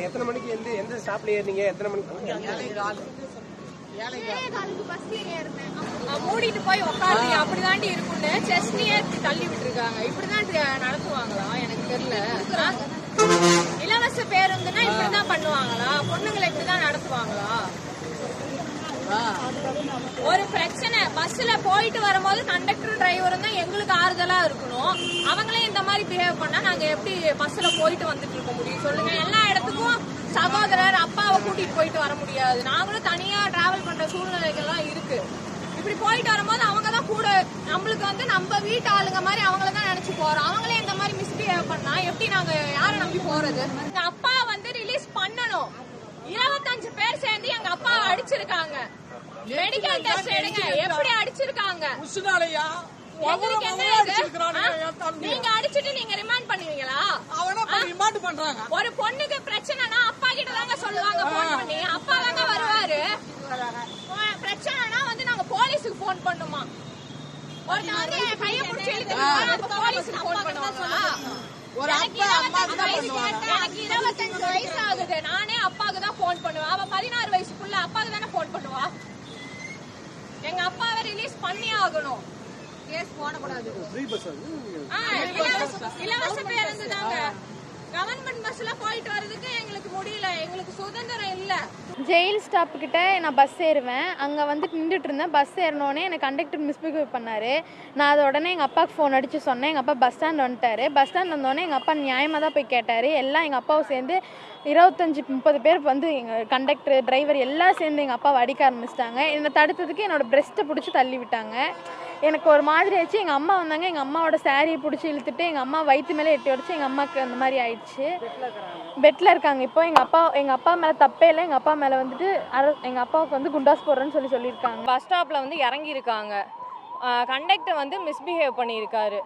எத்தனை மணிக்கு எந்த ஸ்டாப்ல ஏறினீங்க? எத்தனை மணிக்கு? மூடிட்டு போய் உட்காந்து அப்படிதாண்டி இருக்குன்னு செஸ்னியே தள்ளி விட்டுருக்காங்க. இப்படிதான் நடத்துவாங்களா? எனக்கு தெரியல. இலவச பேருந்துன்னா இப்படிதான் பண்ணுவாங்களா? பொண்ணுங்களை இப்படிதான் நடத்துவாங்களா? ஒரு பிரச்சனை பஸ்ல போயிட்டு வரும்போது கண்டக்டர் டிரைவரும் தான் எங்களுக்கு ஆறுதலா இருக்கணும். அவங்களே இந்த மாதிரி பிஹேவ் பண்ணா நாங்க எப்படி பஸ்ல போயிட்டு வந்துட்டு இருக்க முடியும் சொல்லுங்க? எல்லா இடத்துக்கும் சகோதரர் அப்பாவை கூட்டிட்டு போயிட்டு வர முடியாது. நாங்களும் தனியா டிராவல் பண்ற சூழ்நிலைகள்லாம் இருக்கு. இப்படி போயிட்டு வரும்போது அவங்க தான் கூட நம்மளுக்கு வந்து நம்ம வீட்டு ஆளுங்க மாதிரி அவங்கள தான் நினைச்சு போறோம். அவங்களே இந்த மாதிரி மிஸ்பிஹேவ் பண்ணா எப்படி நாங்க யாரை நம்பி போறது? எங்க அப்பா வந்து ரிலீஸ் பண்ணணும். 25 பேர் சேர்ந்து எங்க அப்பா அடிச்சிருக்காங்க. மெடிக்கல் டெஸ்ட் எடுங்க. எப்படி அடிச்சிருக்காங்க? நீங்க அடிச்சிட்டு நீங்க ரிமாண்ட் பண்ணுவீங்களா? ஒரு பொண்ணுக்கு பிரச்சனைனா அப்பா கிட்ட தாங்க சொல்லுவாங்க போன் பண்ணி. அப்பா தாங்க வருவாரு. பிரச்சனைனா வந்து நாங்க போலீஸுக்கு போன் பண்ணுமா? ஒரு நாங்க கைய புடிச்சு இழுத்து போலீஸுக்கு போன் பண்ணுவாங்களா? எனக்கு 25 வயசு ஆகுது. நானே அப்பாவுக்கு தான் போன் பண்ணுவேன். அவ 16 வயசுக்குள்ள அப்பாவுக்கு தானே போன் பண்ணுவா? எங்க அப்பாவை ரிலீஸ் பண்ணி ஆகணும். கேஸ் போடக்கூடாது. இலவச பேருந்து தாங்க. கவர்மெண்ட் பஸ்ல போயிட்டு வரதுக்கு எங்களுக்கு முடியல. எங்களுக்கு சுதந்திரம் இல்ல. ஜெயில் ஸ்டாப் கிட்ட நான் பஸ் ஏறுவேன். அங்கே வந்துட்டு நின்றுட்டு இருந்தேன். பஸ் ஏறினோடனே எனக்கு கண்டக்டர் மிஸ்பிஹேவ் பண்ணார். நான் அதை உடனே எங்கள் அப்பாவுக்கு ஃபோன் அடித்து சொன்னேன். எங்கள் அப்பா பஸ் ஸ்டாண்ட் வந்துட்டார். பஸ் ஸ்டாண்ட் வந்தோடனே எங்கள் அப்பா நியாயமாக தான் போய் கேட்டார். எல்லாம் எங்கள் அப்பாவும் சேர்ந்து 25-30 பேர் வந்து எங்கள் கண்டக்டர் டிரைவர் எல்லாம் சேர்ந்து எங்கள் அப்பாவை அடிக்க ஆரம்பிச்சிட்டாங்க. என்னை தடுத்ததுக்கு என்னோடய பிரெஸ்ட்டை பிடிச்சி தள்ளி விட்டாங்க. எனக்கு ஒரு மாதிரி ஆச்சு. எங்கள் அம்மா வந்தாங்க. எங்கள் அம்மாவோட சாரியை பிடிச்சி இழுத்துட்டு எங்கள் அம்மா வயிற்று மேலே எட்டி உடச்சி எங்கள் அம்மாவுக்கு அந்த மாதிரி ஆயிடுச்சு. பெட்டில் இருக்காங்க இப்போ. எங்கள் அப்பா மேலே தப்பே இல்லை. எங்கள் அப்பா மேலே வந்துட்டு எங்கள் அப்பாவுக்கு வந்து குண்டாஸ் போடுறேன்னு சொல்லியிருக்காங்க. பஸ் ஸ்டாப்பில் வந்து இறங்கியிருக்காங்க. கண்டக்டர் வந்து மிஸ்பிஹேவ் பண்ணியிருக்காரு.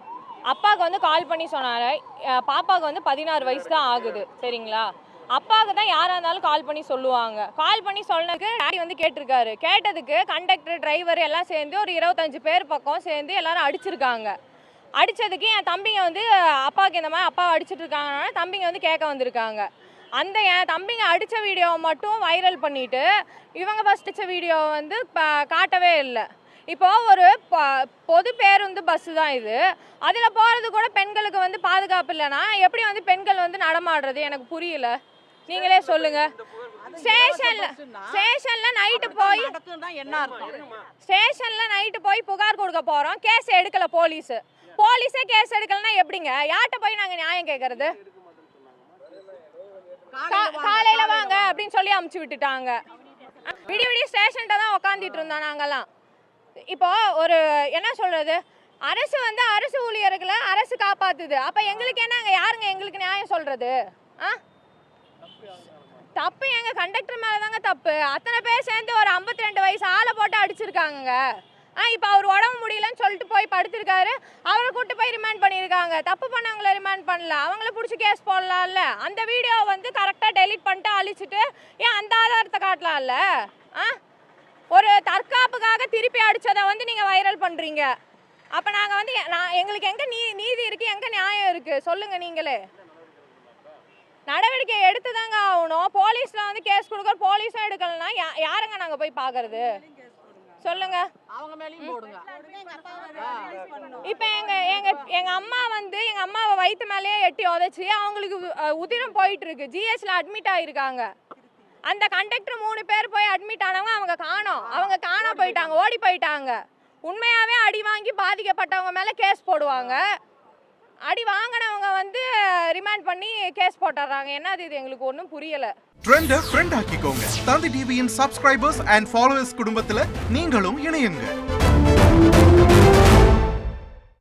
அப்பாவுக்கு வந்து கால் பண்ணி சொன்னார். பாப்பாவுக்கு வந்து 16 வயசு தான் ஆகுது. சரிங்களா? அப்பாவுக்கு தான் யாராக இருந்தாலும் கால் பண்ணி சொல்லுவாங்க. கால் பண்ணி சொன்னதுக்கு டாடி வந்து கேட்டிருக்காரு. கேட்டதுக்கு கண்டக்டர் டிரைவர் எல்லாம் சேர்ந்து ஒரு 25 பேர் பக்கம் சேர்ந்து எல்லாரும் அடிச்சிருக்காங்க. அடித்ததுக்கு என் தம்பிங்க வந்து அப்பாவுக்கு இந்த மாதிரி அப்பாவை அடிச்சிட்டு இருக்காங்கன்னா தம்பிங்க வந்து கேட்க வந்திருக்காங்க. அந்த என் தம்பிங்க அடித்த வீடியோவை மட்டும் வைரல் பண்ணிவிட்டு இவங்க ஃபஸ்ட் அடித்த வீடியோவை வந்து காட்டவே இல்லை. இப்போ ஒரு பொது பேருந்து பஸ்ஸு தான் இது. அதில் போகிறது கூட பெண்களுக்கு வந்து பாதுகாப்பு இல்லைன்னா எப்படி வந்து பெண்கள் வந்து நடமாடுறது? எனக்கு புரியல. நீங்களே சொல்லுங்க. ஸ்டேஷன்ல நைட்டு போய் புகார் கொடுக்க போறோம். கேஸ் எடுக்கல போலீஸே கேஸ் எடுக்கலன்னா எப்படிங்க? யார்கிட்ட போய் நாங்க நியாயம் கேட்கறது? காலையில வாங்க அப்படின்னு சொல்லி அமுச்சு விட்டுட்டாங்க. விடிய ஸ்டேஷன்ட்ட தான் உட்காந்துட்டு இருந்தோம் நாங்கெல்லாம். இப்போ ஒரு என்ன சொல்றது, அரசு வந்து அரசு ஊழியர்களை அரசு காப்பாத்துது. அப்ப எங்களுக்கு என்னங்க, யாருங்க எங்களுக்கு நியாயம் சொல்றது? தப்பு எங்க கண்டக்டர் மேலதாங்க தப்பு. அத்தனை பேர் சேர்ந்து ஒரு 52 வயசு ஆளை போட்டு அடிச்சிருக்காங்க. இப்ப அவர் உடம்பு முடியலன்னு சொல்லிட்டு போய் படுத்திருக்காரு. அவரை கூட்டு போய் ரிமாண்ட் பண்ணிருக்காங்க. தப்பு பண்ணவங்களை ரிமாண்ட் பண்ணல, அவங்கள பிடிச்சி கேஸ் போடலாம்ல. அந்த வீடியோ வந்து கரெக்டா டெலிட் பண்ணிட்டு அழிச்சிட்டு ஏன் அந்த ஆதாரத்தை காட்டலாம்ல? ஒரு தற்காப்புக்காக திருப்பி அடிச்சதை வந்து நீங்க வைரல் பண்றீங்க. அப்ப நாங்க வந்து எங்களுக்கு எங்க நீதி இருக்கு, எங்க நியாயம் இருக்கு சொல்லுங்க? நீங்களே நடவடிக்கை எடுத்துதாங்க ஆகணும். போலீஸ்ல வந்து கேஸ் கொடுக்க போலீஸும் எடுக்கலன்னா யாருங்க நாங்க போய் பாக்குறது சொல்லுங்க? இப்ப எங்க அம்மா வந்து எங்க அம்மாவை வயிற்று மேலேயே எட்டி உதைச்சி அவங்களுக்கு உதிரம் போயிட்டு இருக்கு. ஜிஹெச்ல அட்மிட் ஆயிருக்காங்க. அந்த கண்டக்டர் 3 பேர் போய் அட்மிட் ஆனவங்க அவங்க காண போயிட்டாங்க, ஓடி போயிட்டாங்க. உண்மையாவே அடி வாங்கி பாதிக்கப்பட்டவங்க மேல கேஸ் போடுவாங்க. அடி வாங்கினவங்க வந்து ரிமாண்ட் பண்ணி கேஸ் போட்டுறாங்க. என்னது இது? எங்களுக்கு ஒன்றும் புரியல. ட்ரெண்ட ஃப்ரெண்ட் ஆக்கிக்கோங்க. தந்தி டிவியின் சப்ஸ்கிரைபர்ஸ் அண்ட் ஃபாலோவர்ஸ் குடும்பத்துல நீங்களும் இணையுங்க.